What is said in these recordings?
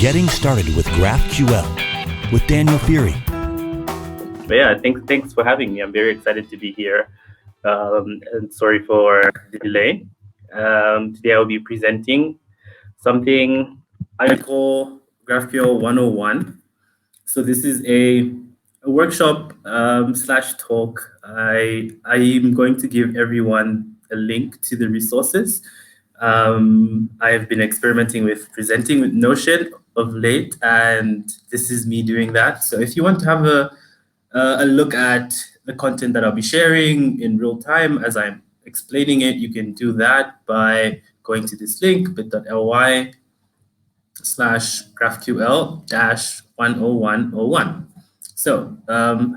Getting Started with GraphQL with Daniel Phiri. But yeah, thanks for having me. I'm very excited to be here. And sorry for the delay. Today I'll be presenting something I call GraphQL 101. So this is a workshop slash talk. I'm going to give everyone a link to the resources. I've been experimenting with presenting with Notion of late, and this is me doing that. So if you want to have a look at the content that I'll be sharing in real time as I'm explaining it, you can do that by going to this link, bit.ly/GraphQL-10101. So,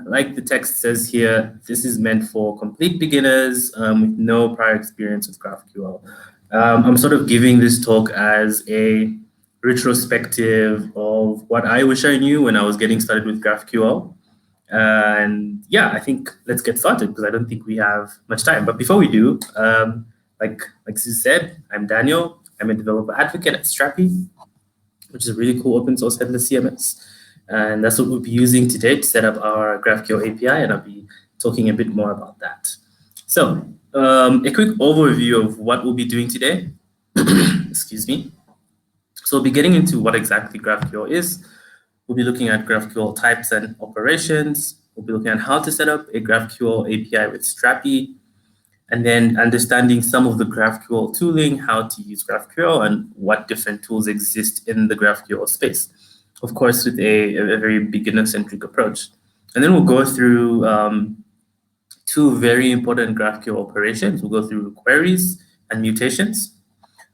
like the text says here, this is meant for complete beginners with no prior experience with GraphQL. I'm sort of giving this talk as a retrospective of what I wish I knew when I was getting started with GraphQL. And yeah, I think let's get started because I don't think we have much time. But before we do, like Sue said, I'm Daniel. I'm a developer advocate at Strapi, which is a really cool open source headless CMS. And that's what we'll be using today to set up our GraphQL API, and I'll be talking a bit more about that. So a quick overview of what we'll be doing today. Excuse me. So we'll be getting into what exactly GraphQL is. We'll be looking at GraphQL types and operations. We'll be looking at how to set up a GraphQL API with Strapi, and then understanding some of the GraphQL tooling, how to use GraphQL, and what different tools exist in the GraphQL space. Of course, with a very beginner-centric approach. And then we'll go through two very important GraphQL operations. We'll go through queries and mutations.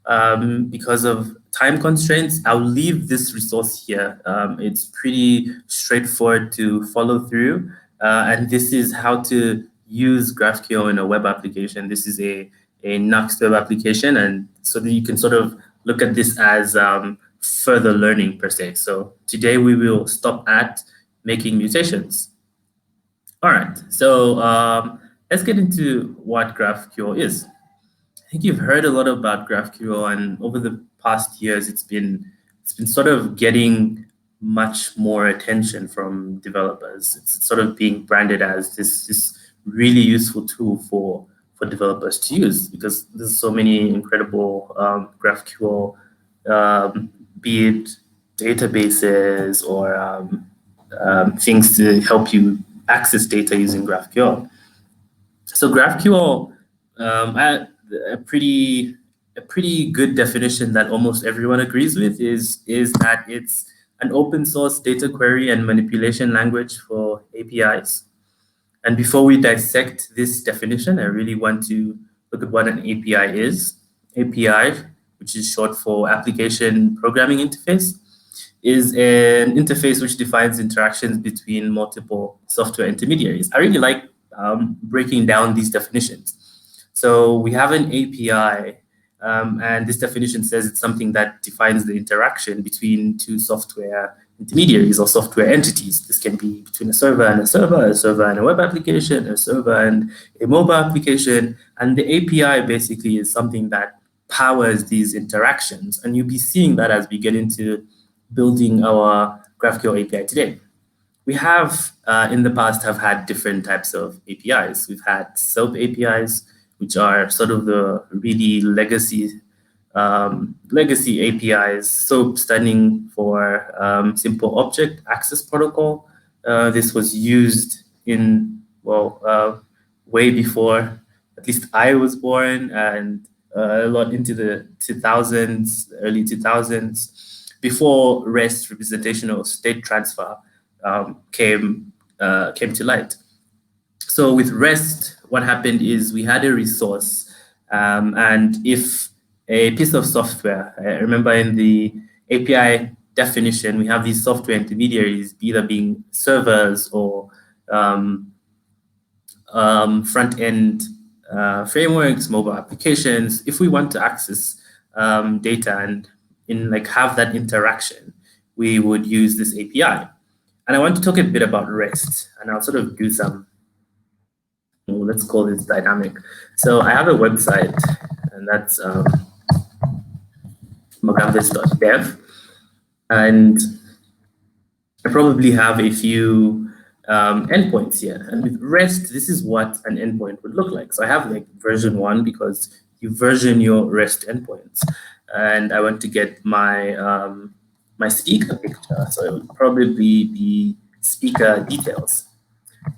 Because of time constraints, I'll leave this resource here. It's pretty straightforward to follow through. And this is how to use GraphQL in a web application. This is a Nuxt web application. And so that you can sort of look at this as further learning per se. So today we will stop at making mutations. All right, so let's get into what GraphQL is. I think you've heard a lot about GraphQL, and over the past years, it's been sort of getting much more attention from developers. It's sort of being branded as this really useful tool for developers to use because there's so many incredible GraphQL, be it databases or things to help you access data using GraphQL. So GraphQL, a pretty good definition that almost everyone agrees with is that it's an open source data query and manipulation language for APIs. And before we dissect this definition, I really want to look at what an API is. API, which is short for Application Programming Interface, is an interface which defines interactions between multiple software intermediaries. I really like breaking down these definitions. So we have an API, and this definition says it's something that defines the interaction between two software intermediaries or software entities. This can be between a server and a server and a web application, a server and a mobile application. And the API basically is something that powers these interactions. And you'll be seeing that as we get into building our GraphQL API today. We have, in the past, have had different types of APIs. We've had SOAP APIs, which are sort of the really legacy APIs. SOAP standing for Simple Object Access Protocol. This was used in, way before at least I was born, and a lot into the 2000s, early 2000s, before REST, representational state transfer, came to light. So with REST, what happened is we had a resource, and if a piece of software, I remember in the API definition, we have these software intermediaries, either being servers or front-end frameworks, mobile applications. If we want to access data and have that interaction, we would use this API. And I want to talk a bit about REST, and I'll sort of do some, let's call this dynamic. So I have a website, and that's magamvis.dev. And I probably have a few endpoints here. And with REST, this is what an endpoint would look like. So I have like version 1 because you version your REST endpoints. And I want to get my my speaker picture. So it would probably be speaker details.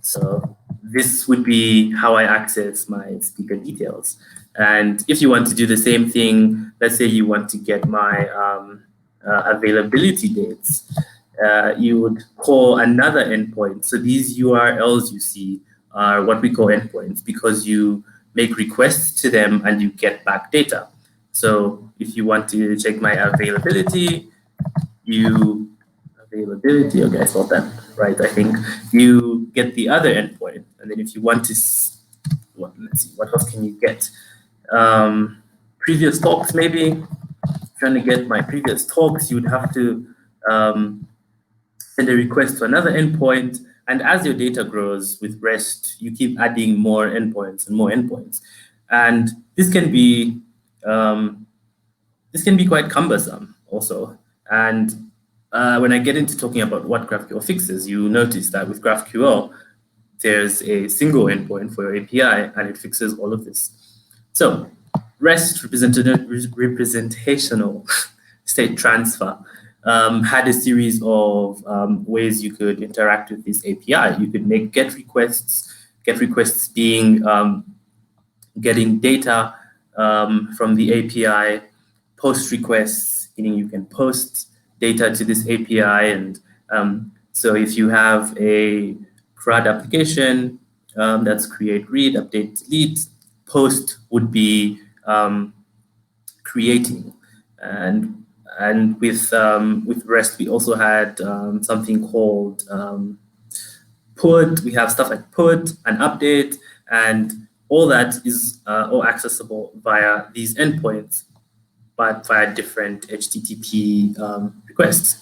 So this would be how I access my speaker details. And if you want to do the same thing, let's say you want to get my availability dates, you would call another endpoint. So these URLs you see are what we call endpoints because you make requests to them and you get back data. So if you want to check my availability, okay, I spelled that right, I think. You get the other endpoint. And then if you want to, let's see, what else can you get? Previous talks, maybe. Trying to get my previous talks, you would have to send a request to another endpoint. And as your data grows with REST, you keep adding more endpoints and more endpoints. And this can be quite cumbersome also. And when I get into talking about what GraphQL fixes, you notice that with GraphQL, there's a single endpoint for your API, and it fixes all of this. So REST representational state transfer had a series of ways you could interact with this API. You could make get requests being getting data from the API, post requests, meaning you can post data to this API. And so if you have a CRUD application, that's create, read, update, delete, post would be creating. And with REST, we also had something called put. We have stuff like put and update, and all that is all accessible via these endpoints, but via different HTTP requests.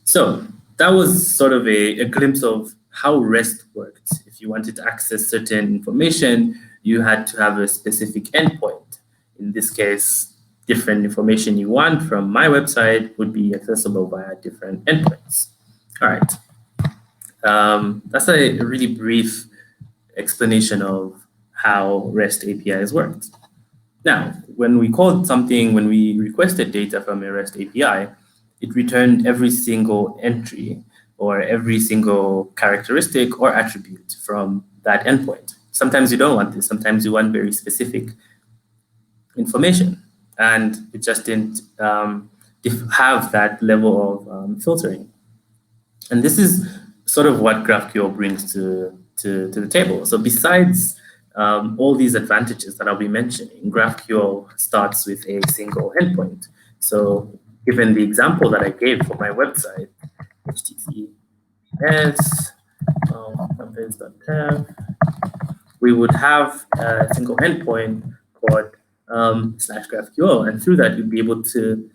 So that was sort of a glimpse of how REST worked. If you wanted to access certain information, you had to have a specific endpoint. In this case, different information you want from my website would be accessible via different endpoints. All right. That's a really brief explanation of how REST APIs worked. Now, when we requested data from a REST API, it returned every single entry or every single characteristic or attribute from that endpoint. Sometimes you don't want this. Sometimes you want very specific information. And it just didn't have that level of filtering. And this is sort of what GraphQL brings to the table. So besides all these advantages that I'll be mentioning, GraphQL starts with a single endpoint. So given the example that I gave for my website, https campaigns.dev, we would have a single endpoint called /GraphQL, and through that you'd be able to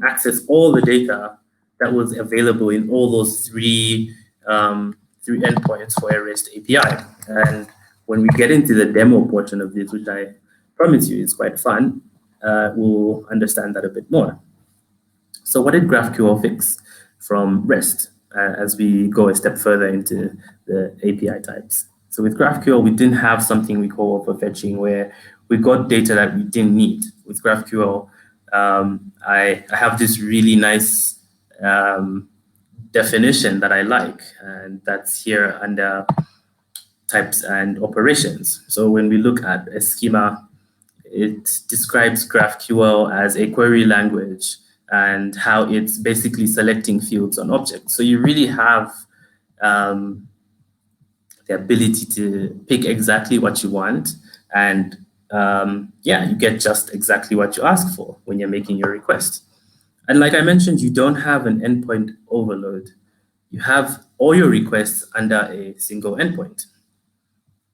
access all the data that was available in all those three endpoints for a REST API. And when we get into the demo portion of this, which I promise you is quite fun, we'll understand that a bit more. So what did GraphQL fix from REST as we go a step further into the API types? So with GraphQL, we didn't have something we call overfetching, where we got data that we didn't need. With GraphQL, I have this really nice definition that I like, and that's here under types and operations. So when we look at a schema, it describes GraphQL as a query language and how it's basically selecting fields on objects. So you really have the ability to pick exactly what you want, and you get just exactly what you ask for when you're making your request. And like I mentioned, you don't have an endpoint overload. You have all your requests under a single endpoint.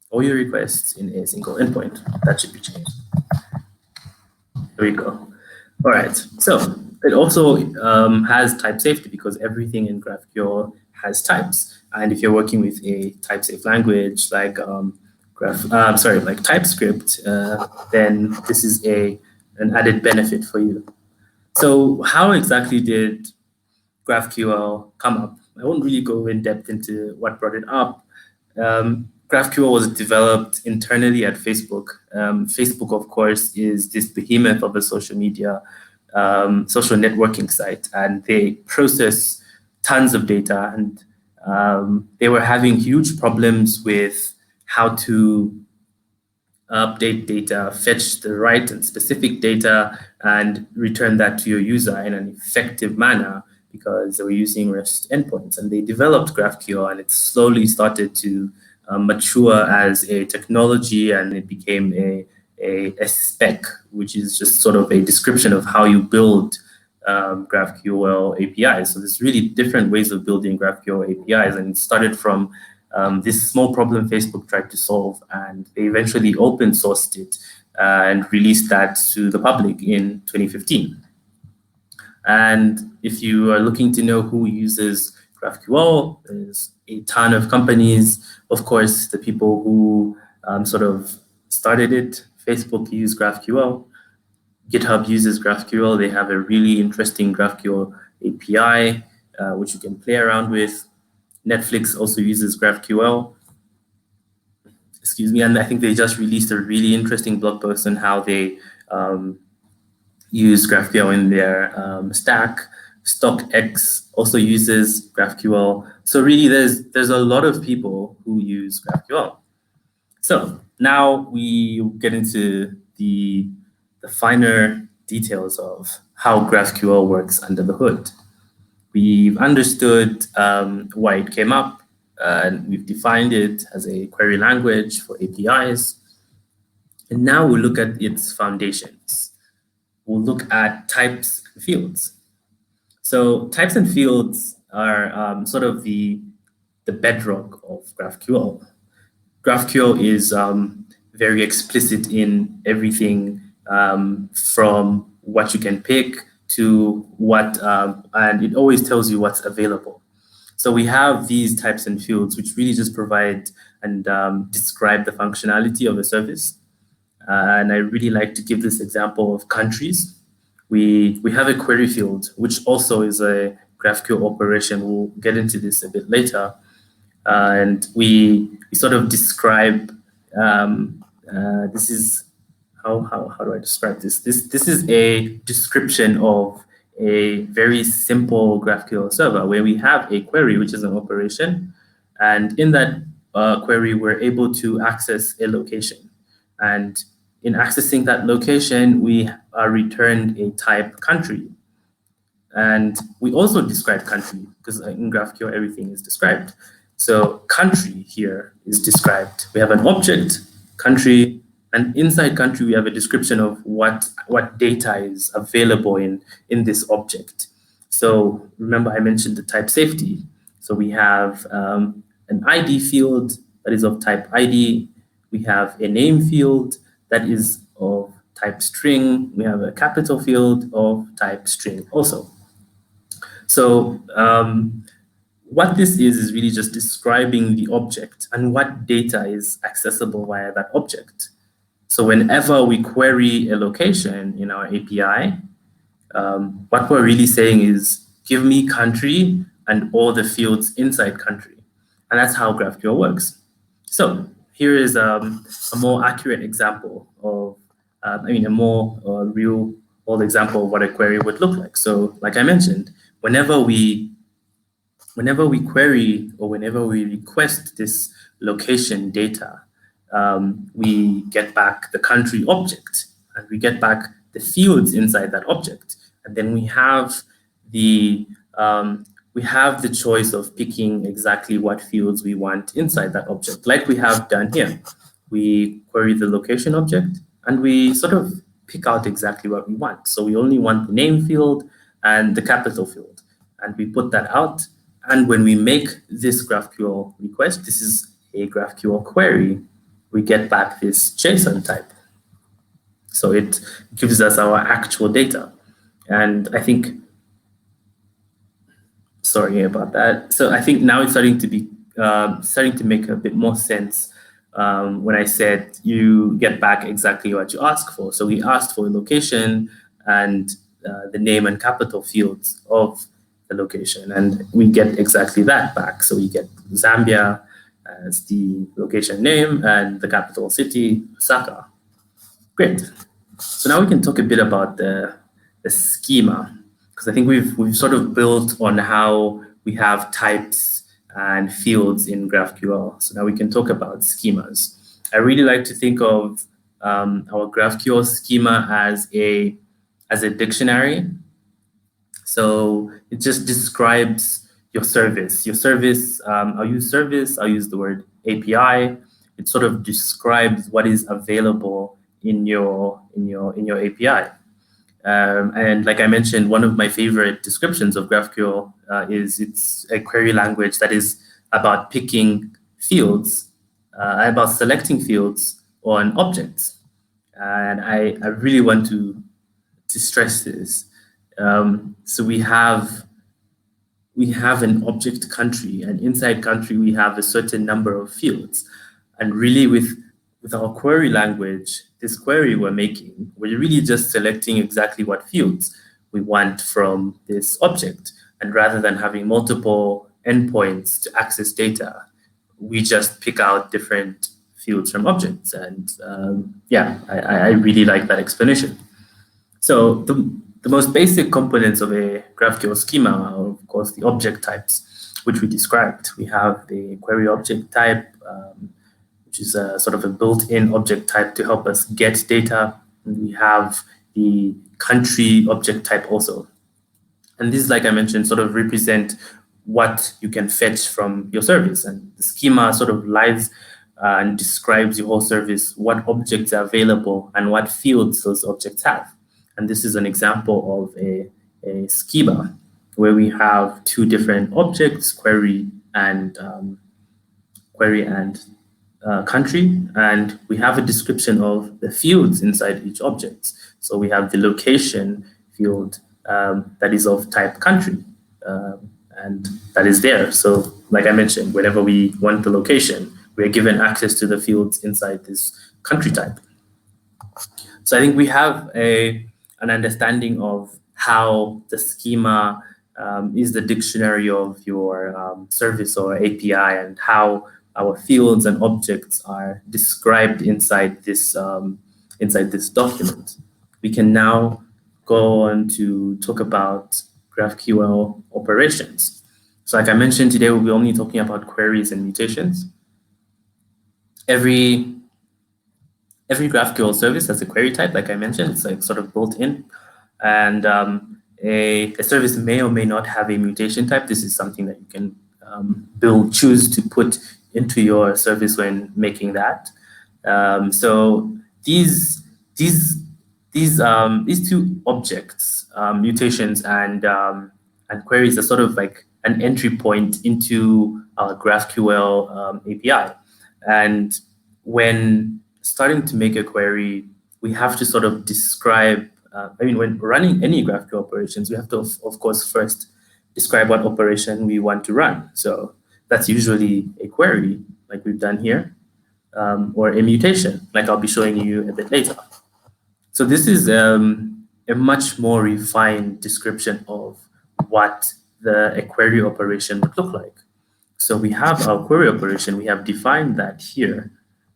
All your requests in a single endpoint. That should be changed. There we go. All right. So it also has type safety because everything in GraphQL has types. And if you're working with a type-safe language like like TypeScript, then this is an added benefit for you. So how exactly did GraphQL come up. I won't really go in depth into what brought it up. GraphQL was developed internally at Facebook. Facebook, of course, is this behemoth of a social media, social networking site, and they process tons of data, and they were having huge problems with how to update data, fetch the right and specific data, and return that to your user in an effective manner, because they were using REST endpoints. And they developed GraphQL, and it slowly started to mature as a technology, and it became a spec, which is just sort of a description of how you build GraphQL APIs. So there's really different ways of building GraphQL APIs, and it started from this small problem Facebook tried to solve, and they eventually open sourced it and released that to the public in 2015. And if you are looking to know who uses GraphQL, there's a ton of companies. Of course, the people who sort of started it, Facebook used GraphQL. GitHub uses GraphQL. They have a really interesting GraphQL API, which you can play around with. Netflix also uses GraphQL. Excuse me, and I think they just released a really interesting blog post on how they use GraphQL in their stack. StockX also uses GraphQL. So really, there's a lot of people who use GraphQL. So now we get into the finer details of how GraphQL works under the hood. We've understood why it came up, and we've defined it as a query language for APIs. And now we'll look at its foundations. We'll look at types and fields. So types and fields are sort of the bedrock of GraphQL. GraphQL is very explicit in everything from what you can pick to what, and it always tells you what's available. So we have these types and fields, which really just provide and describe the functionality of the service. And I really like to give this example of countries. We have a query field, which also is a GraphQL operation. We'll get into this a bit later. And we sort of describe, this is, how do I describe this? This is a description of a very simple GraphQL server where we have a query, which is an operation. And in that query, we're able to access a location. And in accessing that location, we are returned a type country. And we also describe country, because in GraphQL, everything is described. So country here is described. We have an object, country, and inside country, we have a description of what data is available in this object. So remember, I mentioned the type safety. So we have an ID field that is of type ID. We have a name field that is of type string. We have a capital field of type string also. So what this is really just describing the object and what data is accessible via that object. So whenever we query a location in our API, what we're really saying is, give me country and all the fields inside country. And that's how GraphQL works. So here is a more accurate example of, a more real world example of what a query would look like. So like I mentioned, whenever we query or whenever we request this location data, we get back the country object, and we get back the fields inside that object. And then we have the choice of picking exactly what fields we want inside that object, like we have done here. We query the location object, and we sort of pick out exactly what we want. So we only want the name field and the capital field, and we put that out. And when we make this GraphQL request, this is a GraphQL query, we get back this JSON type. So it gives us our actual data. And I think, sorry about that. So I think now it's starting to make a bit more sense when I said you get back exactly what you ask for. So we asked for a location and the name and capital fields of the location, and we get exactly that back. So we get Zambia as the location name and the capital city, Lusaka. Great. So now we can talk a bit about the schema, because I think we've sort of built on how we have types and fields in GraphQL. So now we can talk about schemas. I really like to think of our GraphQL schema as a dictionary. So it just describes your service. Your service, I'll use service, I'll use the word API. It sort of describes what is available in your API. And like I mentioned, one of my favorite descriptions of GraphQL is it's a query language that is about picking fields, about selecting fields on objects. And I really want to stress this. So we have an object country, and inside country we have a certain number of fields. And really with our query language, this query we're making, we're really just selecting exactly what fields we want from this object. And rather than having multiple endpoints to access data, we just pick out different fields from objects. And yeah, I really like that explanation. So the most basic components of a GraphQL schema are, of course, the object types, which we described. We have the query object type, which is a sort of a built-in object type to help us get data. And we have the country object type also. And these, like I mentioned, sort of represent what you can fetch from your service. And the schema sort of lies and describes your whole service, what objects are available and what fields those objects have. And this is an example of a schema where we have two different objects, query and country, and we have a description of the fields inside each object. So we have the location field that is of type country, and that is there. So like I mentioned, whenever we want the location, we're given access to the fields inside this country type. So I think we have an understanding of how the schema is the dictionary of your service or API, and how our fields and objects are described inside this document. We can now go on to talk about GraphQL operations. So like I mentioned, today we'll be only talking about queries and mutations. Every GraphQL service has a query type, like I mentioned. It's like sort of built in. And a service may or may not have a mutation type. This is something that you can choose to put into your service when making that. So these two objects, mutations and queries, are sort of like an entry point into our GraphQL API. And when starting to make a query, we have to sort of describe, when running any GraphQL operations, we have to, of course, first describe what operation we want to run. So that's usually a query, like we've done here, or a mutation, like I'll be showing you a bit later. So this is a much more refined description of what a query operation would look like. So we have our query operation, we have defined that here,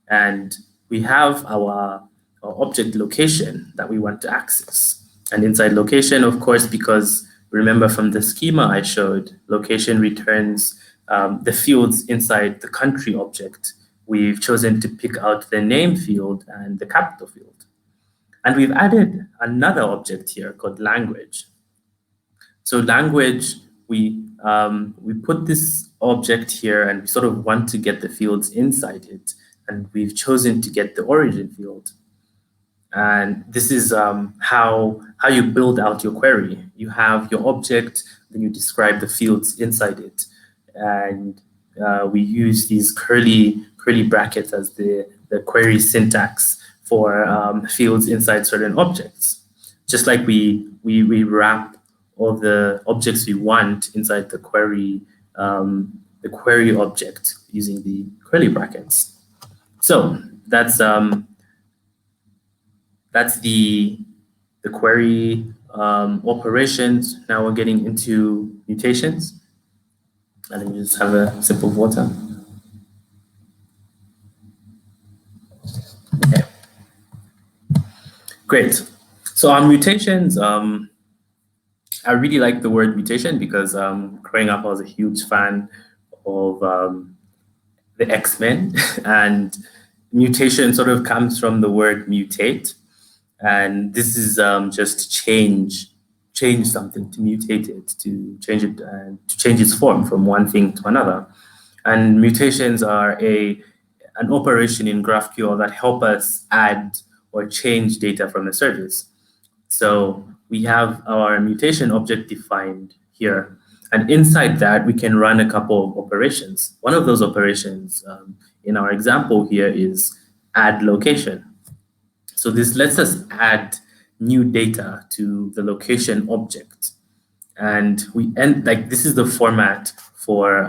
and we have our object location that we want to access. And inside location, of course, because remember from the schema I showed, location returns the fields inside the country object. We've chosen to pick out the name field and the capital field. And we've added another object here called language. So language, we put this object here and we sort of want to get the fields inside it. And we've chosen to get the origin field. And this is how you build out your query. You have your object, then you describe the fields inside it. And we use these curly brackets as the query syntax for fields inside certain objects. Just like we wrap all the objects we want inside the query object using the curly brackets. So that's the query operations. Now we're getting into mutations. And let me just have a sip of water. Okay. Great. So on mutations, I really like the word mutation because growing up, I was a huge fan of the X-Men, and mutation sort of comes from the word mutate, and this is just change something, to mutate it, to change it, to change its form from one thing to another. And mutations are an operation in GraphQL that help us add or change data from a service. So we have our mutation object defined here. And inside that, we can run a couple of operations. One of those operations in our example here is add location. So this lets us add new data to the location object. And this is the format for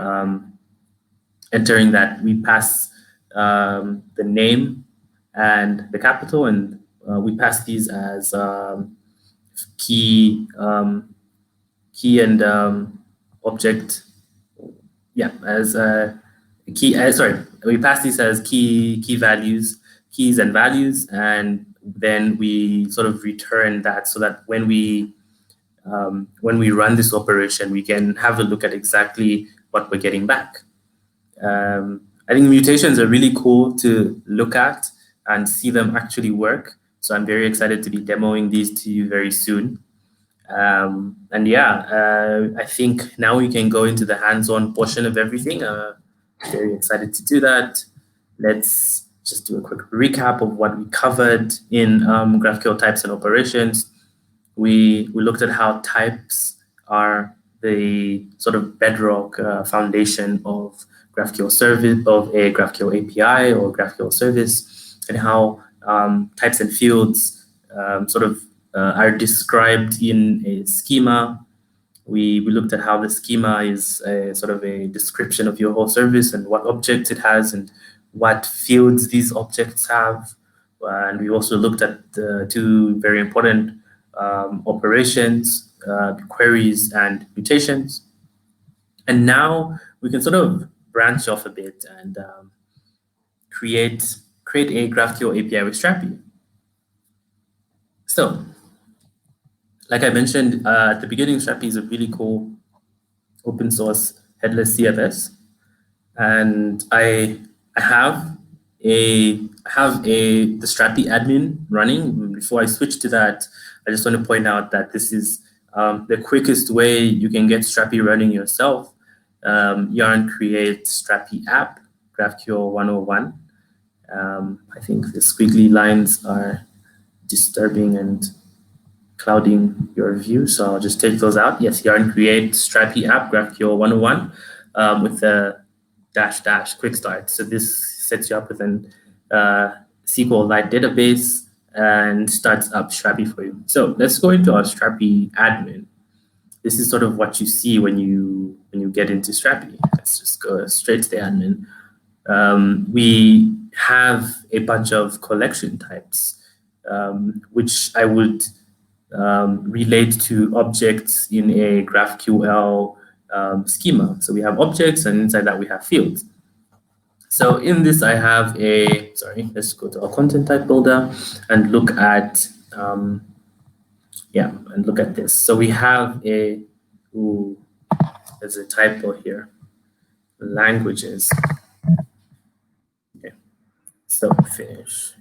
entering that. We pass the name and the capital, and we pass these as key and object. Yeah, as key. Sorry, we pass these as key values, keys and values, and then we sort of return that so that when we run this operation, we can have a look at exactly what we're getting back. I think mutations are really cool to look at and see them actually work. So I'm very excited to be demoing these to you very soon. And yeah, I think now we can go into the hands-on portion of everything. Very excited to do that. Let's just do a quick recap of what we covered in GraphQL types and operations. We looked at how types are the sort of bedrock foundation of GraphQL service, of a GraphQL API or GraphQL service, and how types and fields are described in a schema. We looked at how the schema is sort of a description of your whole service and what objects it has and what fields these objects have. And we also looked at two very important operations, queries and mutations. And now we can sort of branch off a bit and create a GraphQL API with Strapi. So, like I mentioned at the beginning, Strapi is a really cool open source headless CFS, and I have the Strapi admin running. Before I switch to that, I just want to point out that this is the quickest way you can get Strapi running yourself. Yarn create Strapi app, GraphQL 101. I think the squiggly lines are disturbing and clouding your view, so I'll just take those out. Yes, Yarn create Strapi app, GraphQL 101 with the -- quick start. So this sets you up with an SQLite database and starts up Strapi for you. So let's go into our Strapi admin. This is sort of what you see when you get into Strapi. Let's just go straight to the admin. We have a bunch of collection types, which I would relate to objects in a GraphQL schema. So we have objects, and inside that we have fields. So in this, I have let's go to our content type builder and look at, look at this. So we have there's a typo here, languages. Okay, so finish.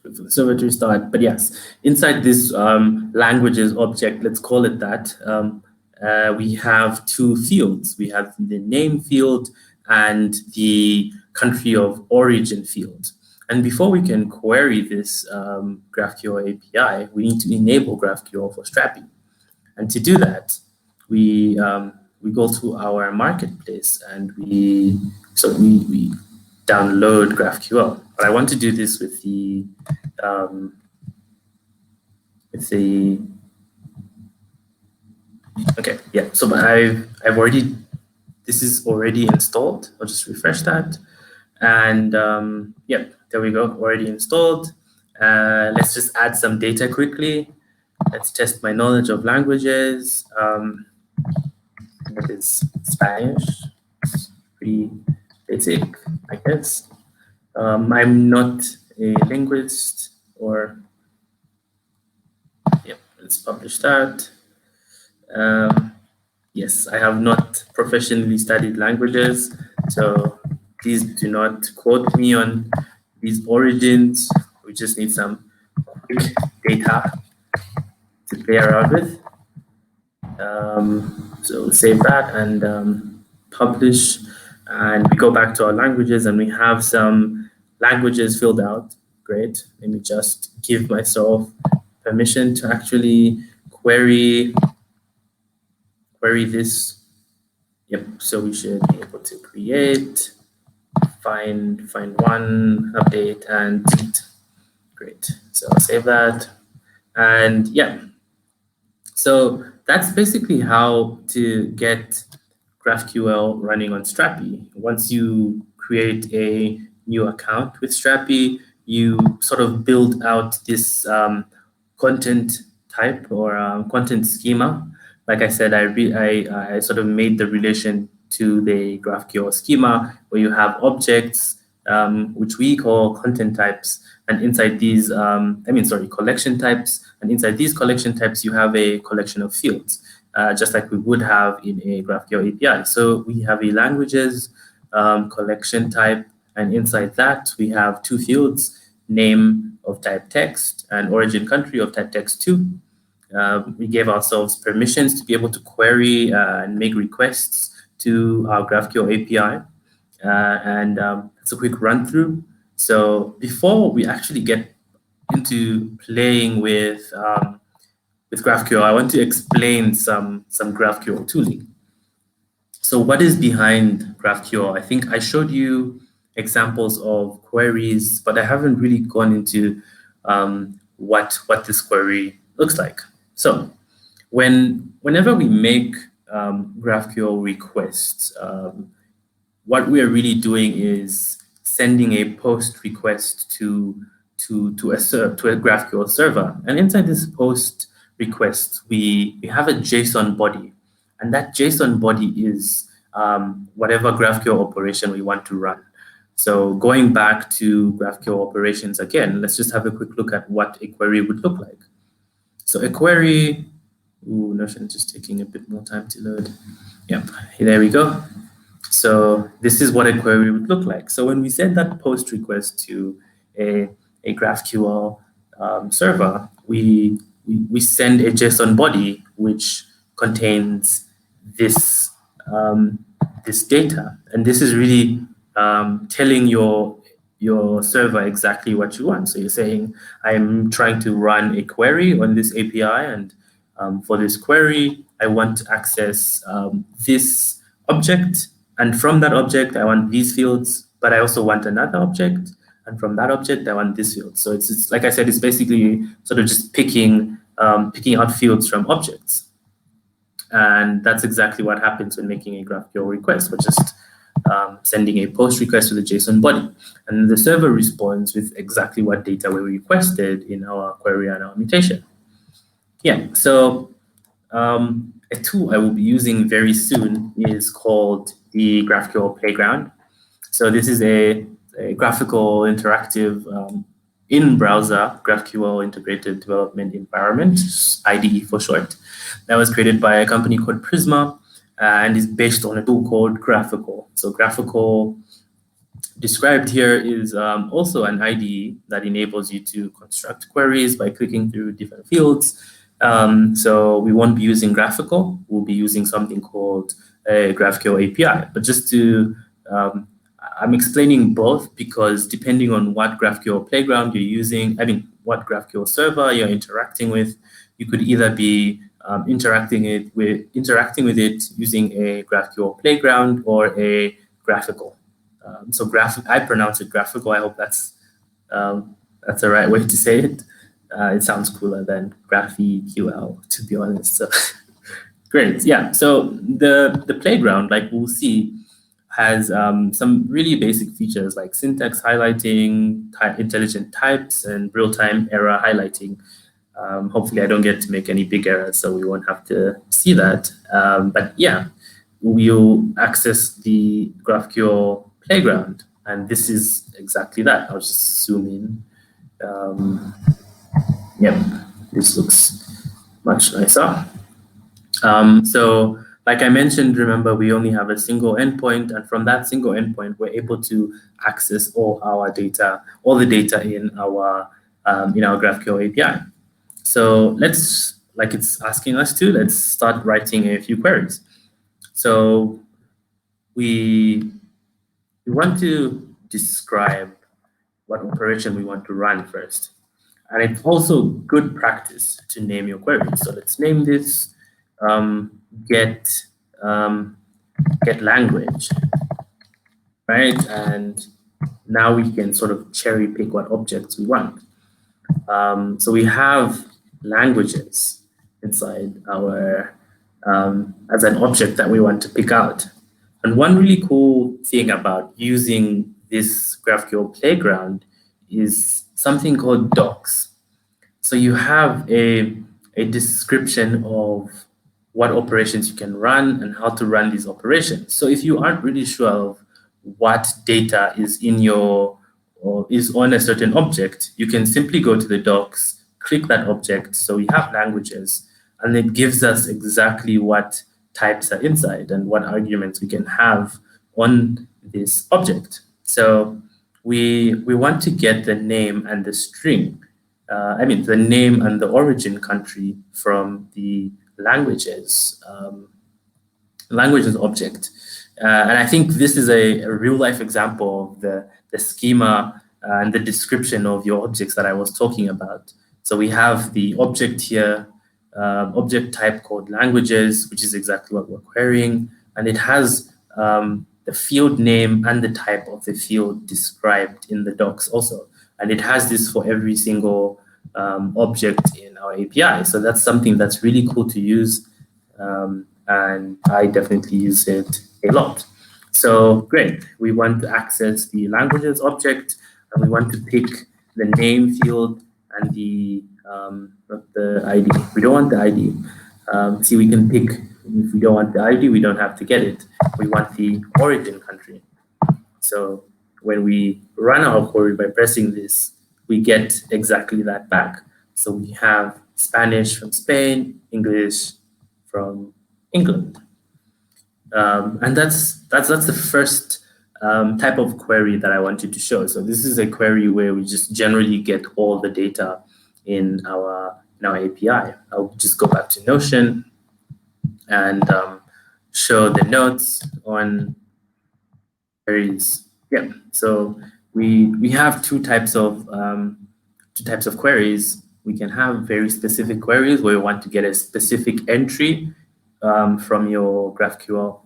For the server to restart, but yes, inside this languages object, let's call it that, we have two fields. We have the name field and the country of origin field. And before we can query this GraphQL API, we need to enable GraphQL for Strapi. And to do that, we go to our marketplace and we download GraphQL. But I want to do this with the okay, yeah. So this is already installed. I'll just refresh that, and yeah, there we go, already installed. Let's just add some data quickly. Let's test my knowledge of languages. That is Spanish. It's pretty basic, I guess. I'm not a linguist, or yep, let's publish that. Yes, I have not professionally studied languages, so please do not quote me on these origins. We just need some quick data to play around with. So save that and publish, and we go back to our languages and we have some languages filled out. Great. Let me just give myself permission to actually query this. Yep. So we should be able to create, find one, update, and delete. Great. So I'll save that. And yeah, so that's basically how to get GraphQL running on Strapi. Once you create a new account with Strapi, you sort of build out this content type or content schema. Like I said, I sort of made the relation to the GraphQL schema where you have objects, which we call content types, and inside these, collection types, and inside these collection types, you have a collection of fields, just like we would have in a GraphQL API. So we have a languages collection type, and inside that, we have two fields, name of type text and origin country of type text2. We gave ourselves permissions to be able to query and make requests to our GraphQL API. And it's a quick run through. So before we actually get into playing with GraphQL, I want to explain some GraphQL tooling. So what is behind GraphQL? I think I showed you examples of queries, but I haven't really gone into what this query looks like. So whenever we make GraphQL requests, what we are really doing is sending a post request to a GraphQL server, and inside this post request, we have a JSON body, and that JSON body is whatever GraphQL operation we want to run. So going back to GraphQL operations again, let's just have a quick look at what a query would look like. So a query, Notion just taking a bit more time to load. Yep, there we go. So this is what a query would look like. So when we send that post request to a GraphQL server, we send a JSON body which contains this this data, and this is really telling your server exactly what you want. So you're saying, I'm trying to run a query on this API, and for this query, I want to access this object, and from that object, I want these fields, but I also want another object, and from that object, I want this field. So it's like I said, it's basically sort of just picking out fields from objects. And that's exactly what happens when making a GraphQL request. We're just sending a post request with a JSON body. And the server responds with exactly what data we requested in our query and our mutation. Yeah, so a tool I will be using very soon is called the GraphQL Playground. So this is a graphical interactive in-browser GraphQL integrated development environment, IDE for short, that was created by a company called Prisma and is based on a tool called GraphQL. So GraphQL described here is also an IDE that enables you to construct queries by clicking through different fields. So we won't be using GraphQL, we'll be using something called a GraphQL API. But just to, I'm explaining both because depending on what GraphQL Playground you're using, what GraphQL server you're interacting with, you could either be interacting with it using a GraphQL Playground or a GraphQL. I pronounce it GraphQL. I hope that's the right way to say it. It sounds cooler than GraphQL, to be honest. So great, yeah. So the playground, like we'll see, has some really basic features like syntax highlighting, intelligent types, and real-time error highlighting. Hopefully I don't get to make any big errors, so we won't have to see that. But yeah, we'll access the GraphQL playground, and this is exactly that. I'll just zoom in. Yep, this looks much nicer. So like I mentioned, remember, we only have a single endpoint, and from that single endpoint, we're able to access all our data, all the data in our GraphQL API. So let's, like it's asking us to, let's start writing a few queries. So we want to describe what operation we want to run first. And it's also good practice to name your query. So let's name this get language, right? And now we can sort of cherry pick what objects we want. So we have languages inside our as an object that we want to pick out. And one really cool thing about using this GraphQL playground is something called docs. So you have a description of what operations you can run and how to run these operations. So if you aren't really sure of what data is in your or is on a certain object, you can simply go to the docs, click that object. So we have languages, and it gives us exactly what types are inside and what arguments we can have on this object. So we want to get the name and the string, the name and the origin country from the languages object. And I think this is a real life example of the schema and the description of your objects that I was talking about. So we have the object here, object type called languages, which is exactly what we're querying. And it has the field name and the type of the field described in the docs also. And it has this for every single object in our API. So that's something that's really cool to use. And I definitely use it a lot. So great, we want to access the languages object, and we want to pick the name field and the ID. We don't want the ID. See, we can pick, if we don't want the ID, we don't have to get it. We want the origin country. So when we run our query by pressing this, we get exactly that back. So we have Spanish from Spain, English from England. And that's the first type of query that I wanted to show. So this is a query where we just generally get all the data in our API. I'll just go back to Notion and show the notes on queries. Yeah. So we have two types of queries. We can have very specific queries where we want to get a specific entry from your GraphQL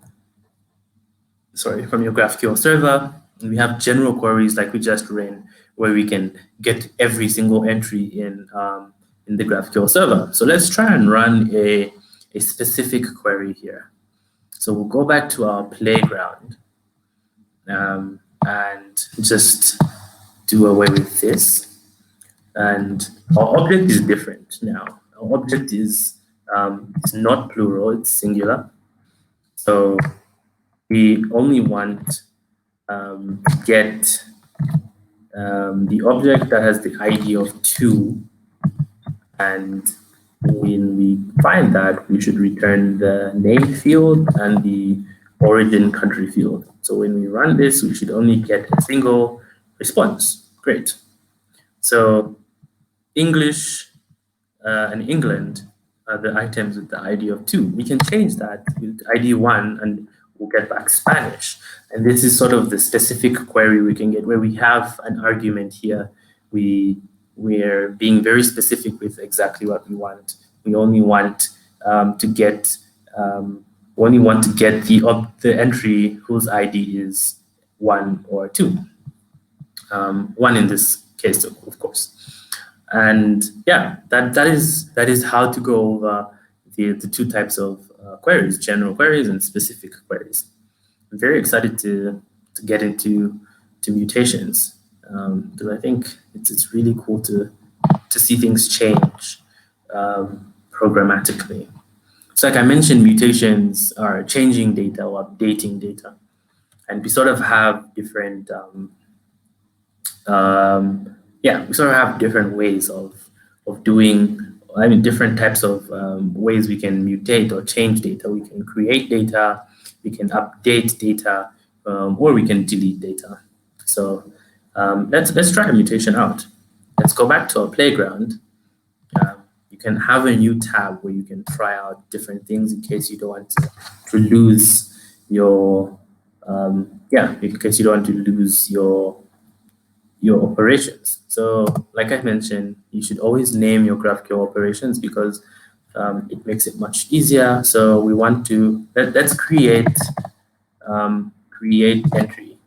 server. And we have general queries like we just ran, where we can get every single entry in the GraphQL server. So let's try and run a specific query here. So we'll go back to our playground and just do away with this. And our object is different now. Our object is not plural, it's singular. So we only want to get the object that has the ID of 2. And when we find that, we should return the name field and the origin country field. So when we run this, we should only get a single response. Great. So English and England are the items with the ID of 2. We can change that with ID 1 and we'll get back Spanish. And this is sort of the specific query we can get where we have an argument here. We're being very specific with exactly what we want. We only want to get the entry whose ID is 1 or 2. 1 in this case, of course. And yeah, that is how to go over the two types of queries: general queries and specific queries. I'm very excited to get into mutations because I think it's really cool to see things change programmatically. So like I mentioned, mutations are changing data or updating data. And we sort of have different, we sort of have different ways of doing, different types of ways we can mutate or change data. We can create data, we can update data, or we can delete data. So let's try a mutation out. Let's go back to our playground. You can have a new tab where you can try out different things in case you don't want to lose your in case you don't want to lose your operations. So like I mentioned, you should always name your GraphQL operations because it makes it much easier. So we want to let's create entry,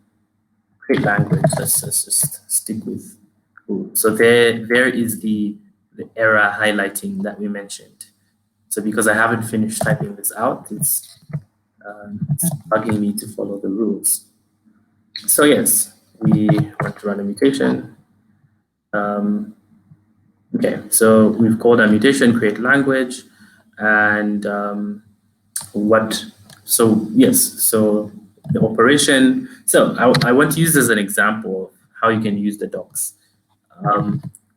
create language. Let's just stick with cool. So there is the error highlighting that we mentioned. So because I haven't finished typing this out, it's bugging me to follow the rules. So yes, we want to run a mutation. Okay, so we've called our mutation create language, and so the operation. So I want to use this as an example of how you can use the docs.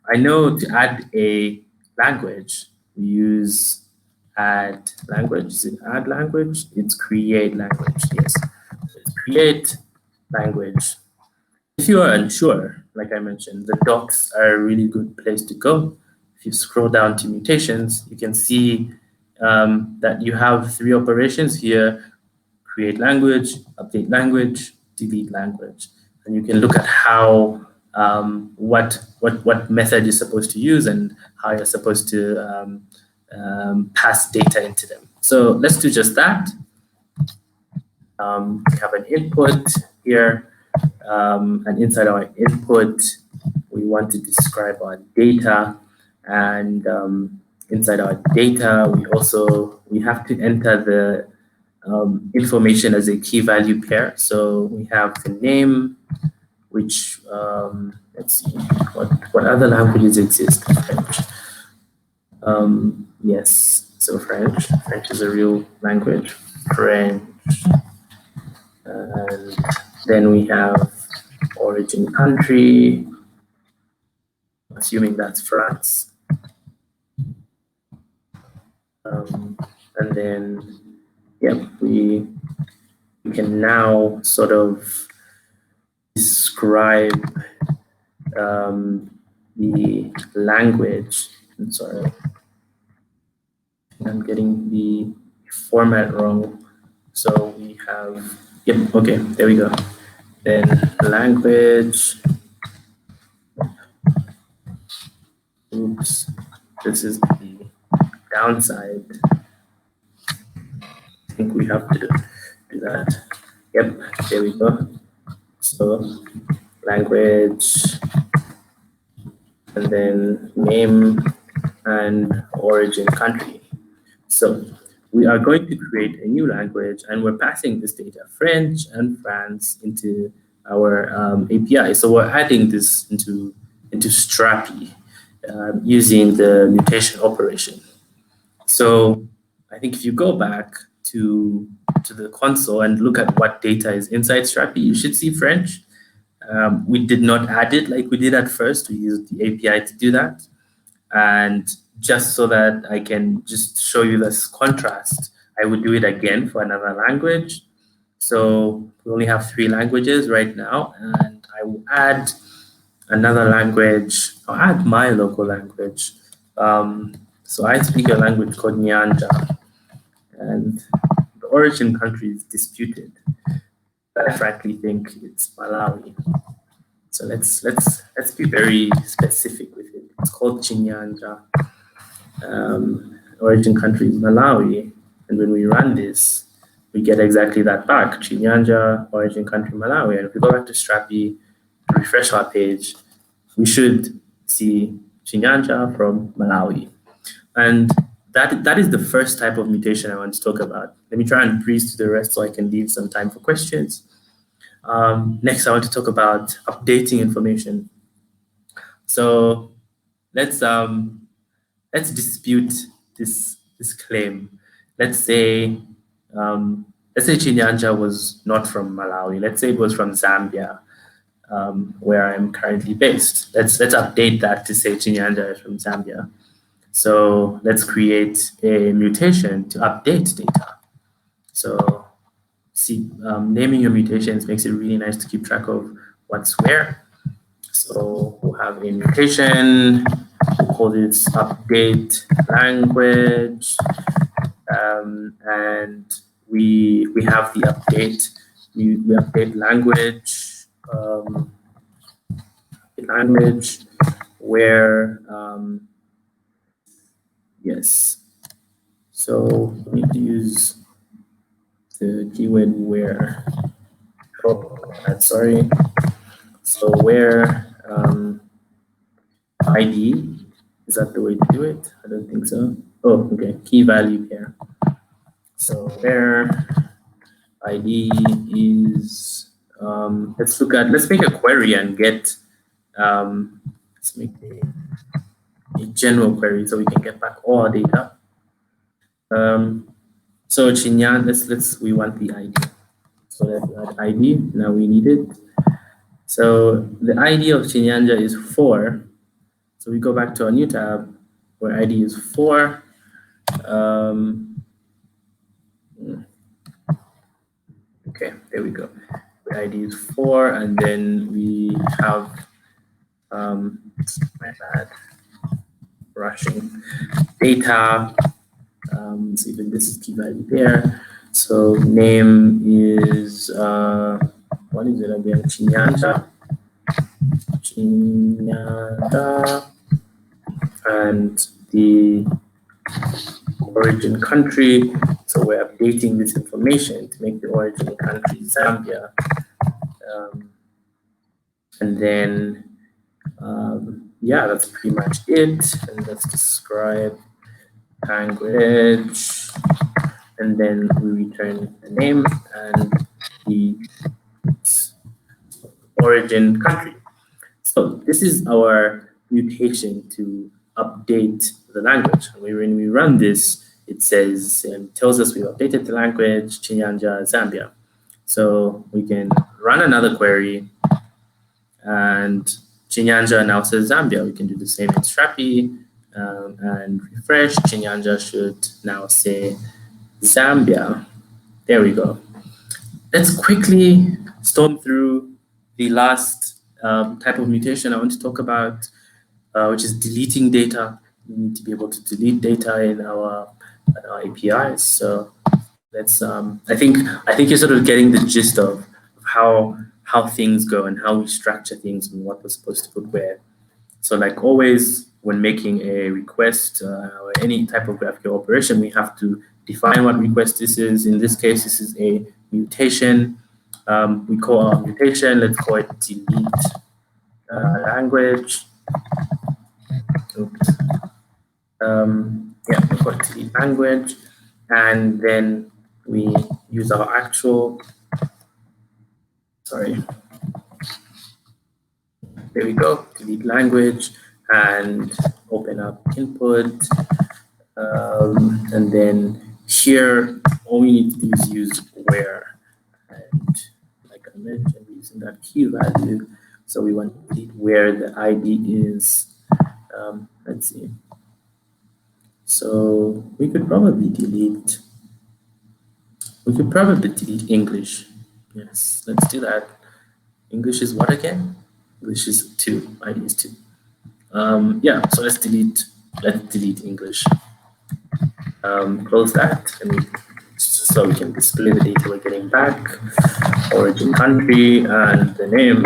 I know to add a language, we use add language. Is it add language? It's create language. Yes, so it's create language. If you are unsure, like I mentioned, the docs are a really good place to go. If you scroll down to mutations, you can see that you have 3 operations here: create language, update language, delete language. And you can look at how what method you're supposed to use and how you're supposed to pass data into them. So let's do just that. We have an input here, and inside our input, we want to describe our data, and inside our data, we have to enter the information as a key value pair. So we have the name, which let's see, what other languages exist? French. Yes, so French is a real language. French, and then we have origin country, assuming that's France. And then, we can now sort of describe the language. I'm sorry, I'm getting the format wrong. So we have, okay, there we go. Then language. Oops, this is the downside. I think we have to do that. Yep, there we go. So language, and then name and origin country. So we are going to create a new language, and we're passing this data, French and France, into our API. So we're adding this into Strapi using the mutation operation. So I think if you go back to the console and look at what data is inside Strapi, you should see French. We did not add it like we did at first. We used the API to do that. And just so that I can just show you this contrast, I would do it again for another language. So we only have 3 languages right now, and I will add another language. I'll add my local language. So I speak a language called Nyanja, and the origin country is disputed. But I frankly think it's Malawi. So let's be very specific with it. It's called Chinyanja. Origin country is Malawi, and when we run this, we get exactly that back: Chinyanja, origin country Malawi. And if we go back to Strapi, refresh our page, we should see Chinyanja from Malawi. And that is the first type of mutation I want to talk about. Let me try and breeze through the rest so I can leave some time for questions. Next, I want to talk about updating information. So let's let's dispute this claim. Let's say Chinyanja was not from Malawi. Let's say it was from Zambia, where I'm currently based. Let's update that to say Chinyanja is from Zambia. So let's create a mutation to update data. So see, naming your mutations makes it really nice to keep track of what's where. So we'll have a mutation, we'll call this update language, and we have the update, we update language where, yes. So we need to use the keyword where. Oh, sorry. So where ID, is that the way to do it? I don't think so. Oh, okay, key value here. So where ID is, let's make a query and get, let's make a general query so we can get back all our data. So Chinyan, we want the ID. So let's add ID, now we need it. So the ID of Chinyanja is 4. So we go back to our new tab where ID is 4. Okay, there we go. The ID is 4, and then we have, my bad, rushing data. So even this is key value there. So name is, what is it again? Chinyanja. And the origin country. So we're updating this information to make the origin country Zambia. And then, yeah, that's pretty much it. And let's describe language. And then we return the name and the origin country. So this is our mutation to update the language. When we run this, it says, tells us we've updated the language, Chinyanja, Zambia. So we can run another query, and Chinyanja now says Zambia. We can do the same in Strapi and refresh. Chinyanja should now say Zambia. There we go. Let's quickly storm through the last type of mutation I want to talk about, which is deleting data. We need to be able to delete data in our APIs. So let's. I think you're sort of getting the gist of how things go and how we structure things and what we're supposed to put where. So like always, when making a request or any type of GraphQL operation, we have to define what request this is. In this case, this is a mutation. We call our mutation, let's call it delete language. Oops. Yeah, we call it delete language. And then we use our actual, sorry. There we go, delete language, and open up input. And then here, all we need to do is use where. And like I mentioned, using that key value. So we want to delete where the ID is. Let's see. So we could probably delete English. Yes, let's do that. English is what again? English is 2, ID is 2. Yeah, so let's delete English. Close that, and so we can display the data we're getting back, origin country, and the name.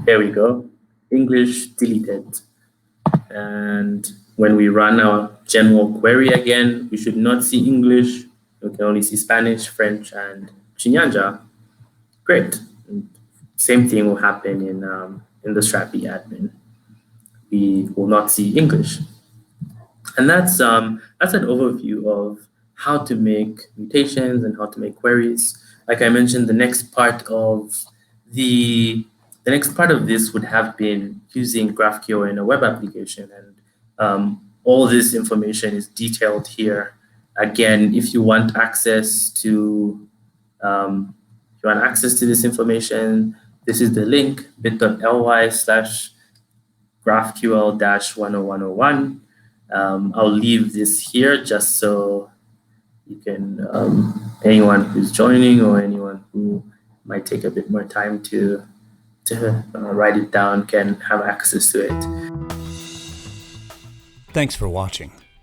There we go, English deleted. And when we run our general query again, we should not see English. We can only see Spanish, French, and Chinyanja. Great. And same thing will happen in the Strapi admin. We will not see English. And that's an overview of how to make mutations and how to make queries. Like I mentioned, the next part of this would have been using GraphQL in a web application, and all this information is detailed here. Again, if you want access to this information, this is the link, bit.ly/GraphQL-10101. I'll leave this here just so you can, anyone who's joining or anyone who might take a bit more time to write it down can have access to it. Thanks for watching.